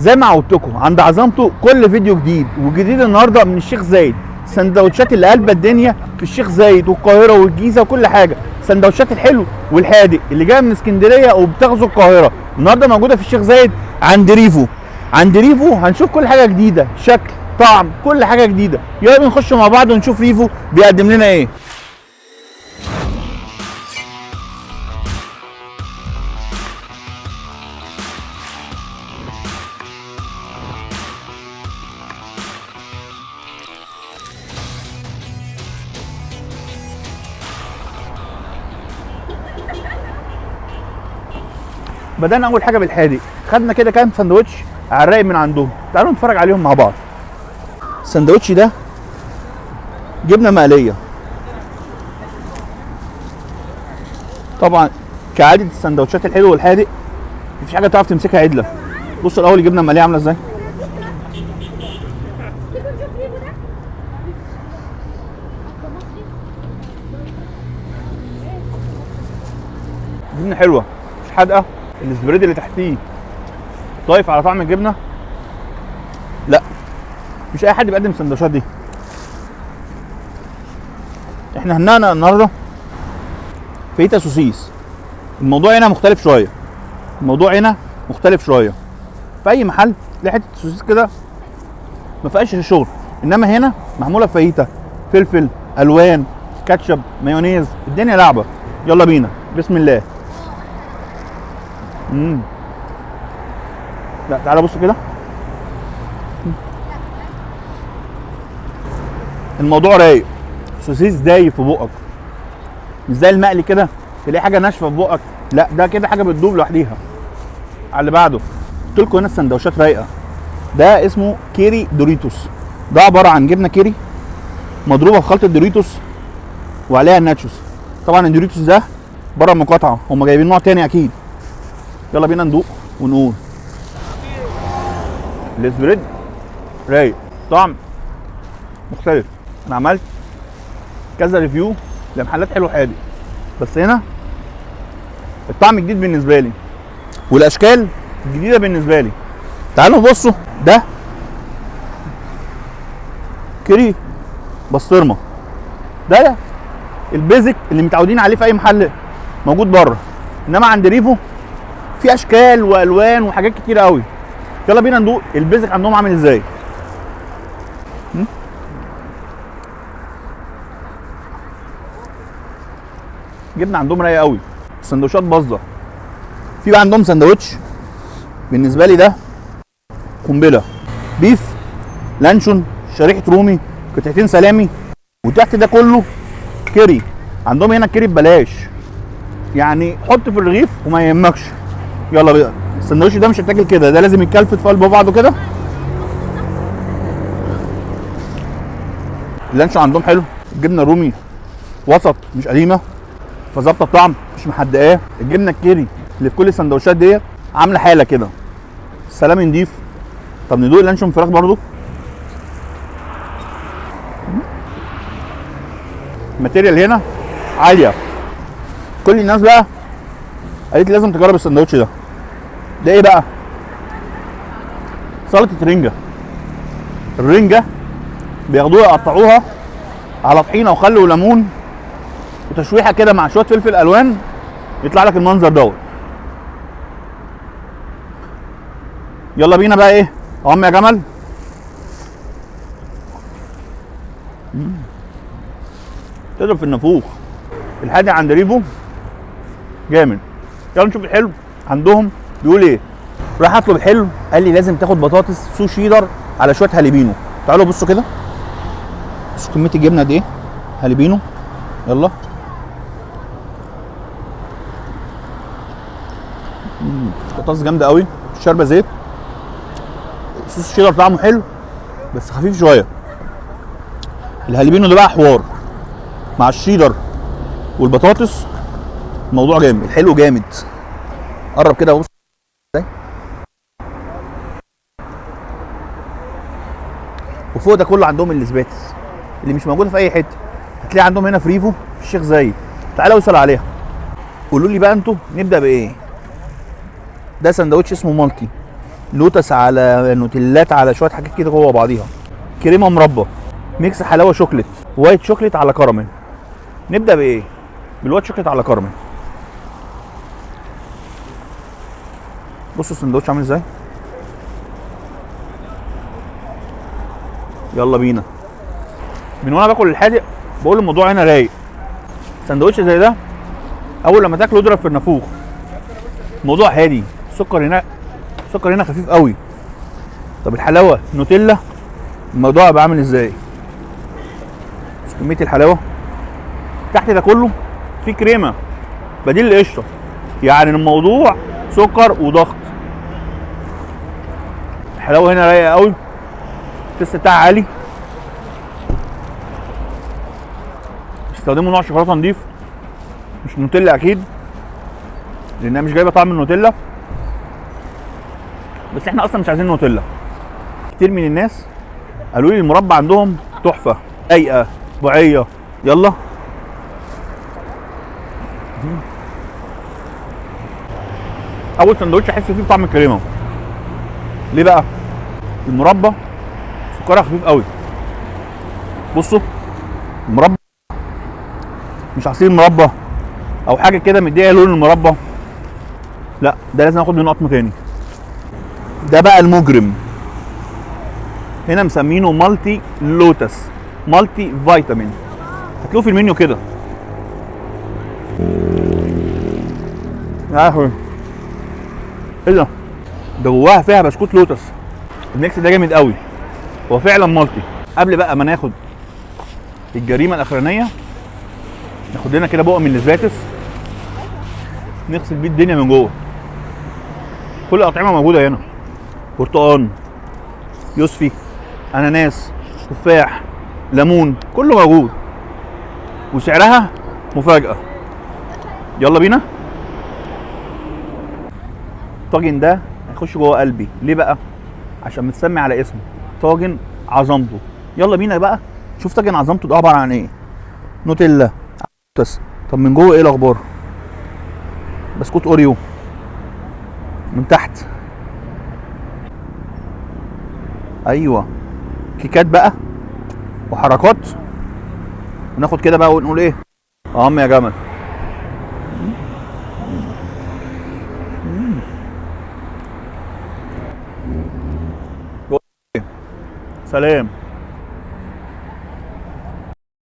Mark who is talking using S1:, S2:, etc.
S1: زي ما عودتكم عند عظمته كل فيديو جديد، وجديد النهارده من الشيخ زايد. سندوتشات اللي قلبة الدنيا في الشيخ زايد والقاهره والجيزه وكل حاجه. سندوتشات الحلو والحادق اللي جايه من اسكندريه وبتغزو القاهره النهارده موجوده في الشيخ زايد عند ريفو. عند ريفو هنشوف كل حاجه جديده، شكل طعم كل حاجه جديده. يلا نخش مع بعض ونشوف ريفو بيقدم لنا ايه. بدأنا أول حاجة بالحادق، خدنا كده كام سندوتش على الرايق من عندهم، تعالوا نتفرج عليهم مع بعض. السندوتش ده جبنة مقلية، طبعا كعادة السندوتشات الحلو والحادق مفيش حاجة تعرف تمسكها عدلة. بصوا الأول الجبنة المقلية عاملة ازاي. جبنة حلوة مش حادقة. السبريد اللي تحتيه ضايف على طعم الجبنه. لا مش اي حد بيقدم السندوتشات دي. احنا هنانا النهارده فاهيتا سوسيس. الموضوع هنا مختلف شويه، في اي محل تلاقي حته سوسيس كده ما فيهاش شغل، انما هنا معموله بفاهيتا، فلفل الوان، كاتشب، مايونيز، الدنيا لعبه. يلا بينا بسم الله. لا تعالى بص كده، الموضوع رايق. سوسيس دايب في بقك، مش زي المقلي كده تلاقي حاجه ناشفه في بقك، لا ده كده حاجه بتدوب لوحديها. على اللي بعده قلت لكم هنا السندوتشات رايقه. ده اسمه كيري دوريتوس، ده عباره عن جبنه كيري مضروبه في خلطه دوريتوس وعليها الناتشوس. طبعا الدوريتوس ده بره المقاطعه، هم جايبين نوع تاني اكيد. يلا بينا ندوق ونقول. السبريد رايق، طعم مختلف. انا عملت كذا ريفيو لمحلات حلو حادق، بس هنا الطعم جديد بالنسبه لي والاشكال جديده بالنسبه لي. تعالوا بصوا، ده كيري بسطرمه، ده البيزك اللي متعودين عليه في اي محل موجود بره، انما عند ريفو في اشكال والوان وحاجات كتير قوي. يلا بينا ندوق البيزك عندهم عامل ازاي. جبنه عندهم رايقه قوي، السندوتشات باظه. في بقى عندهم سندوتش بالنسبه لي ده قنبله، بيف لانشون، شريحه رومي، قطعتين سلامي، وتحت ده كله كيري. عندهم هنا الكيري ببلاش، يعني حط في الرغيف وما يهمكش. يلا بقى السندوتش ده مش هيتاكل كده، ده لازم يتكلفت في قلب بعضه كده. اللانشون عندهم حلو، الجبنه الرومي وسط مش قديمه فظابطه الطعم مش محدقاه. الجبنه الكيري اللي في كل السندوتشات ديت عامله حاله كده. السلامي نضيف. طب ندوق اللانشون فراخ برضو. الماتيريال هنا عاليه. كل الناس بقى قالت لي لازم تجرب السندوتش ده. ده ايه بقى؟ سلطه رنجه. الرنجه بياخدوها يقطعوها على طحينه وخل وليمون وتشويحه كده مع شويه فلفل الوان، يطلع لك المنظر دوت. يلا بينا بقى ايه، يا جمل. تضرب في النافوخ. الحادق عند ريفو جامد. يلا نشوف الحلو عندهم بيقول ايه. راح اطلب الحلو، قال لي لازم تاخد بطاطس سو شيدر على شويه هاليبينو. تعالوا بصوا كده، بصوا كميه الجبنه قد ايه هاليبينو. يلا بطاطس جامده قوي، شاربه زيت. صوص الشيدر طعمه حلو بس خفيف شويه. الهاليبينو ده بقى حوار مع الشيدر والبطاطس، الموضوع جامد. الحلو جامد. قرب كده بص ازاي. وفوق ده كله عندهم الاسباتس اللي مش موجوده في اي حته، هتلاقي عندهم هنا في ريفو في الشيخ زايد. تعالوا اوصل عليها. قولوا لي بقى انتوا نبدا بايه. ده سندوتش اسمه مالتي. لوتس على نوتيلات على شويه حاجات كده جوه بعضيها. كريمه مربى، ميكس حلاوه شوكليت، وايت شوكليت على كراميل. نبدا بايه؟ بالوايت شوكليت على كراميل. بصوا السندوتش عامل ازاي. يلا بينا. من وانا باكل الحادق بقول الموضوع هنا رايق. سندوتش زي ده اول لما تاكله يضرب في النافوخ. الموضوع هادي، السكر هنا خفيف قوي. طب الحلاوه نوتيلا الموضوع هيبقى عامل ازاي؟ بس كميه الحلاوه تحت ده كله في كريمه بديل القشطه، يعني الموضوع سكر وضغط. الحلاوه هنا رايقه قوي، التست بتاعها عالي. استخدموا نوع شوكولاته نضيف مش نوتيلا اكيد، لانها مش جايبه طعم النوتيلا، بس احنا اصلا مش عايزين نوتيلا. كتير من الناس قالوا لي المربى عندهم تحفه رايقه طبيعيه. يلا اول سندوتش احس فيه بطعم الكريمه. ليه بقى؟ المربى سكرها خفيف قوي. بصوا المربى مش عصير مربى او حاجه كده مديها لون المربى، لا ده لازم اخد منه قطمه تاني. ده بقى المجرم، هنا مسمينه مالتي لوتس، مالتي فيتامين. هتلاقوه في المنيو كده. يا اخي ايه ده؟ ده جواها فيها بسكوت لوتس. الميكس ده جامد قوي، هو فعلا مالتي. قبل بقى ما ناخد الجريمه الاخرانيه ناخد لنا كده بقى من الزباتس نغسل بيه الدنيا من جوه. كل الاطعمه موجوده هنا، برتقان، يوسفي، اناناس، تفاح، ليمون، كله موجود وسعرها مفاجاه. يلا بينا. الطاجن ده هيخش جوه قلبي. ليه بقى؟ عشان متسمي على اسمه طاجن عظمته. يلا بينا بقى شوف طاجن عظمته ده عباره عن ايه. نوتيلا بس. طب من جوه ايه الاخبار؟ بسكوت اوريو من تحت، ايوه كيكات بقى وحركات. وناخد كده بقى ونقول ايه؟ يا جمل. سلام.